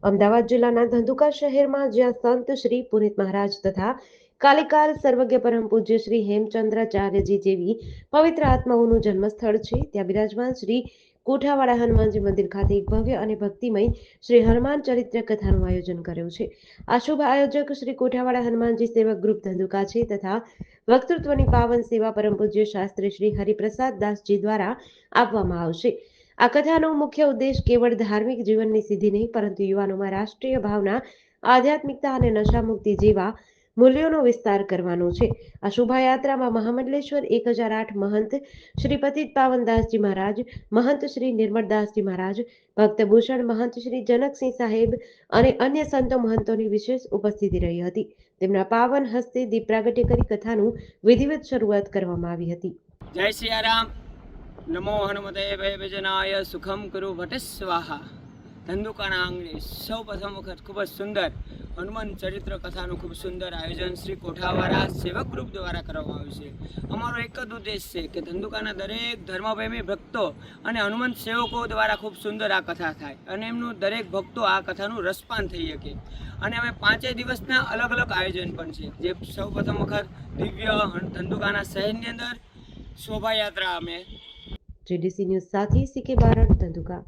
અમદાવાદ જિલ્લાના ધંધુકા શહેરમાં જ્યાં સંત શ્રી પુનિત મહારાજ તથા કાલિકાર સર્વજ્ઞ પરમ પૂજ્ય શ્રી હેમચંદ્રાચાર્યજી જેવી પવિત્ર આત્માઓનું જન્મસ્થળ છે, ત્યાં બિરાજમાન શ્રી કોઠાવાડા હનુમાનજી મંદિર ખાતે એક ભવ્ય અને ભક્તિમય શ્રી હનુમાન ચરિત્ર કથાનું આયોજન કર્યું છે। આ શુભ આયોજક શ્રી કોઠાવાડા હનુમાનજી સેવક ગ્રુપ ધંધુકા છે તથા વક્તૃત્વની પાવન સેવા પરમ પૂજ્ય શાસ્ત્રી શ્રી હરિપ્રસાદ દાસજી દ્વારા આપવામાં આવશે। આ કથાનો મુખ્ય ઉદ્દેશ કેવળ ધાર્મિક જીવનની સિદ્ધિ નહીં, પરંતુ યુવાનોમાં રાષ્ટ્રીય ભાવના, આધ્યાત્મિકતા અને નશામુક્તિ જેવા મૂલ્યોનો વિસ્તાર કરવાનો છે। આ શોભાયાત્રામાં મહામંડલેશ્વર 1008 મહંત શ્રી પતિત પાવનદાસજી મહારાજ, મહંત શ્રી નિર્મળદાસજી મહારાજ, ભક્તભૂષણ મહંત શ્રી જનકસિંહ સાહેબ અને અન્ય સંતો મહંતોની વિશેષ ઉપસ્થિતિ રહી હતી। તેમના પાવન હસ્તે દીપ પ્રાગટ્ય કરી કથાનું વિધિવત શરૂઆત કરવામાં આવી હતી। જય સિયારામ। નમો હનુમતે ભયભજનાય સુખમ કરું વટ સ્વાહા। ધંધુકાના આંગણે સૌ પ્રથમ વખત ખૂબ જ સુંદર હનુમાન ચરિત્ર કથાનું ખૂબ સુંદર આયોજન શ્રી કોઠાવાડા સેવક ગ્રુપ દ્વારા કરવામાં આવ્યું છે। અમારો એક જ ઉદ્દેશ છે કે ધંધુકાના દરેક ધર્મપ્રેમી ભક્તો અને હનુમાન સેવકો દ્વારા ખૂબ સુંદર આ કથા થાય અને એમનું દરેક ભક્તો આ કથાનું રસપાન થઈ શકે। અને અમે 5 દિવસના અલગ અલગ આયોજન પણ છે, જે સૌ પ્રથમ વખત દિવ્ય ધંધુકાના શહેરની અંદર શોભાયાત્રા અમે જેડીસી ન્યૂઝ સાથે સીકે બારડ, ધંધુકા।